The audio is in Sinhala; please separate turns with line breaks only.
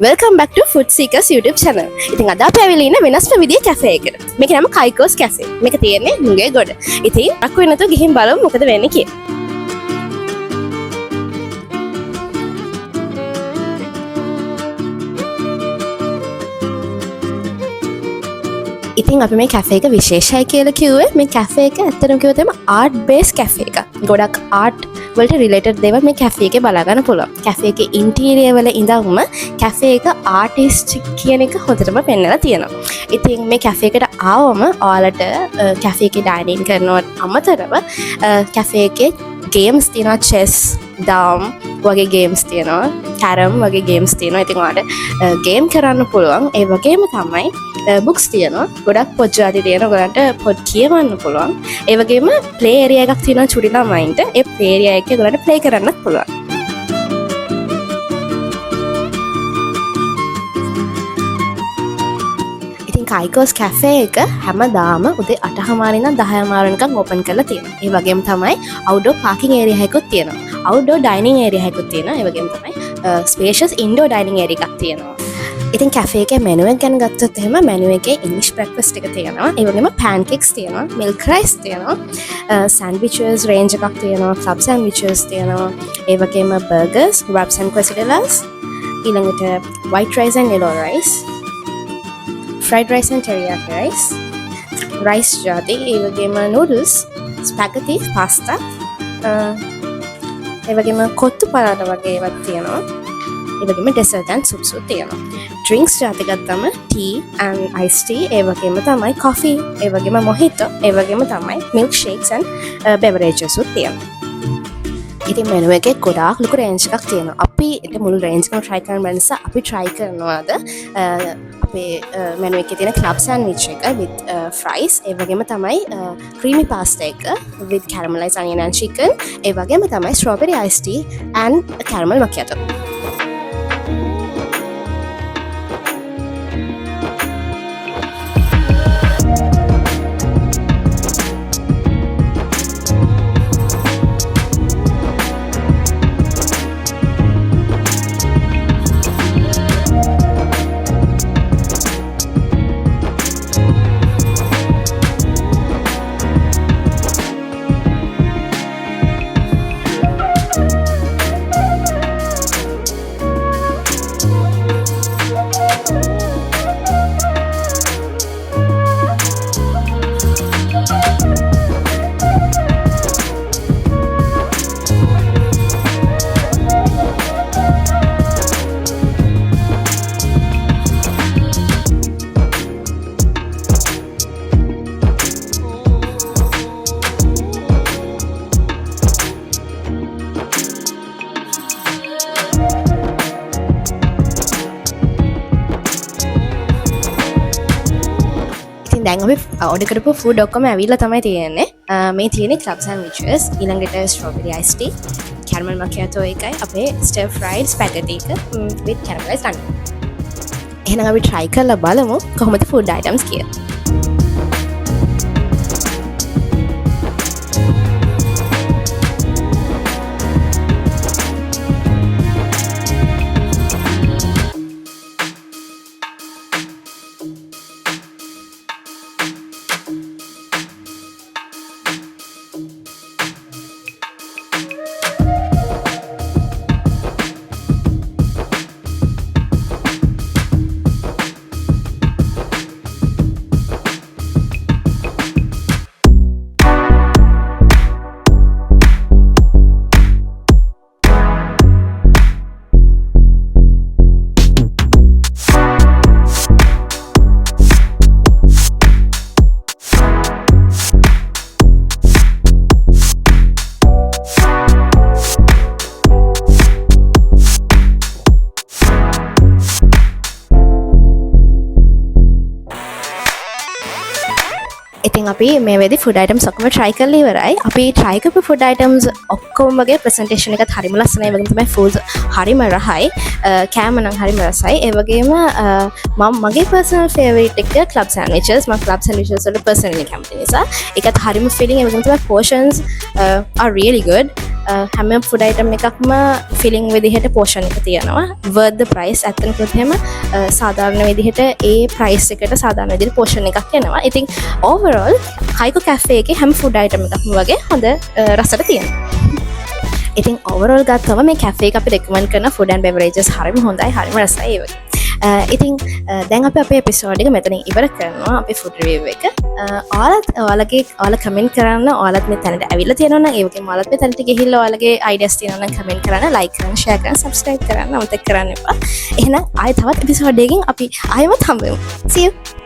Welcome back to Food Seekers YouTube channel. ඉතින් අද අපි ඇවිල්ලා ඉන්න වෙනස්ම විදිහේ කැෆේ එකකට. මේක නම කයිකෝස් කැෆේ. මේක තියෙන්නේ නුගේගොඩ. ඉතින් අක්කු වෙනතෝ ගිහින් බලමු මොකද වෙන්නේ කියලා. ඉතින් අපි මේ කැෆේ එක විශේෂයි කියලා කිව්වේ මේ කැෆේ එක ඇත්තටම කිව්වොත් එම ආර්ට් බේස් කැෆේ එකක්. ගොඩක් ආර්ට් වලට රිලේටඩ් දේවල් මේ කැෆේ එකේ බලා ගන්න පුළුවන්. කැෆේ එකේ ඉන්ටීරියර් වල ඉඳන්ම කැෆේ එක ආටිස්ට් කියන එක හොඳටම පෙන්වලා තියෙනවා. ඉතින් මේ කැෆේ එකට ආවම ඔයාලට කැෆේ එකේ ඩයිනින් කරනවට අමතරව කැෆේ එකේ ගේම්ස් තියෙනවා, චෙස්, ඩම් වගේ ගේම්ස් තියෙනවා, කැරම් වගේ ගේම්ස් තියෙනවා. ඉතින් ඔයාලට ගේම් කරන්න පුළුවන්. ඒ වගේම තමයි බුක්ස් තියෙනවා. ගොඩක් පොත් ජාති තියෙනවා. ඔයාලට පොත් කියවන්න පුළුවන්. ඒ වගේම ප්ලේ ඒරියා එකක් තියෙනවා චුටි ළමයින්ට. ඒ ප්ලේ ඒරියා එකේ ඔයාලට ප්ලේ කරන්නත් පුළුවන්. කයිකෝස් කැෆේ එක හැමදාම උදේ 8:00 ඉඳන් 10:00 වෙනකම් ඕපන් කරලා තියෙනවා. ඒ වගේම තමයි අවුට්ඩෝර් පාකින් ඒරියා එකකුත් තියෙනවා. අවුට්ඩෝර් ඩයිනින් ඒරියා එකකුත් තියෙනවා. ඒ වගේම තමයි ස්පේෂියස් ඉන්ඩෝර් ඩයිනින් ඒරියා එකක් තියෙනවා. ඉතින් කැෆේ එකේ මෙනු එක ගැන ගත්තොත් එහෙම මෙනු එකේ ඉංග්‍රීසි බ්‍රෙක්ෆාස්ට් එක තියෙනවා. ඒ වගේම පැන්කේක්ස් තියෙනවා, මිල්ක් රයිස් තියෙනවා, සෑන්ඩ්විචස් රේන්ජ් එකක් තියෙනවා, ක්ලබ් සෑන්ඩ්විචස් තියෙනවා. ඒ වගේම බර්ගර්ස්, wraps and quesadillas, ඊළඟට white rice and yellow rice, fried rice and teriyaki rice, rice jati, ඒ වගේම noodles, spaghetti, pasta, ඒ වගේම කොත්තු පරාට වගේ ඒවත් තියෙනවා. ඒ වගේම dessert and soups තියෙනවා. drinks ජාති ගත්තම tea and iced tea, ඒ වගේම තමයි coffee, ඒ වගේම mojito, ඒ වගේම තමයි milk shakes and beverages තියෙනවා. ඉතින් මෙනු එකේ ගොඩාක් ලොකු රේන්ජ් එකක් තියෙනවා. අපි ඒක මුළු රේන්ජ් එකම try කරන්න බැරි නිසා අපි try කරනවාද අපේ මෙනු එකේ තියෙන club sandwich එක with fries, ඒ වගේම තමයි creamy pasta එක with caramelized onion and chicken, ඒ වගේම තමයි strawberry iced tea and caramel macchiato. දැන් අපි ඕඩර් කරපු ෆුඩ් ඔක්කොම ඇවිල්ලා තමයි තියෙන්නේ. මේ තියෙන්නේ club sandwiches, ඊළඟට strawberry iced tea, caramel macchiato එකයි අපේ stir fried spaghetti එක with caramelized onion. එහෙනම් අපි try කරලා බලමු කොහොමද food items කියලා. ඉතින් අපි මේ වෙදි ෆුඩ් අයිටම්ස් ඔක්කොම try කරලා ඉවරයි. අපි try කරපු ෆුඩ් අයිටම්ස් ඔක්කොමගේ ප්‍රසන්ටේෂන් එකත් හරිම ලස්සනයි. ඒ වගේම තමයි ෆුඩ්ස් හරිම රහයි. කෑම නම් හරිම රසයි. ඒ වගේම මම මගේ පර්සනල් ෆේවරිට් එක ක්ලබ් සෑන්ඩ්විචස්. මම ක්ලබ් සෑන්ඩ්විචස් වල පර්සනලි කැමති නිසා ඒකත් හරිම ෆිලිං. ඒ වගේම තමයි portions are really good. හැම ෆුඩ් අයිටම් එකක්ම ෆිලිං විදිහට පෝෂන් එක තියෙනවා. worth the price. ඇත්තටම කිව්වොත් එහෙම සාධාරණ විදිහට ඒ ප්‍රයිස් එකට සාධාරණ විදිහට පෝෂන් එකක් එනවා. ඉතින් overall කයිකෝ කැෆේ එකේ හැම ෆුඩ් අයිටම් එකක්ම වගේ හොඳ රසට තියෙනවා. ඉතින් overall ගත්තම මේ කැෆේ එක අපි recommend කරන food and beverages හරිම හොඳයි, හරිම රසයි ඒ වගේ. ඉතින් දැන් අපි අපේ එපිසෝඩ් එක මෙතනින් ඉවර කරනවා. අපේ ෆුඩ් රිවිව් එක. ඔයාලා කමෙන්ට් කරන්න. ඔයාලත් මේ තැනට ඇවිල්ලා තියෙනවා නම් ඒ වගේම ඔයාලත් මේ තැනට ගිහිල්ලා ඔයාලගේ ideas තියෙනවා නම් කමෙන්ට් කරන්න, like කරන්න, share කරන්න, subscribe කරන්න අමතක කරන්න එපා. එහෙනම් ආයෙ තවත් එපිසෝඩ් එකකින් අපි ආයෙමත් හම්බ වෙමු. See you.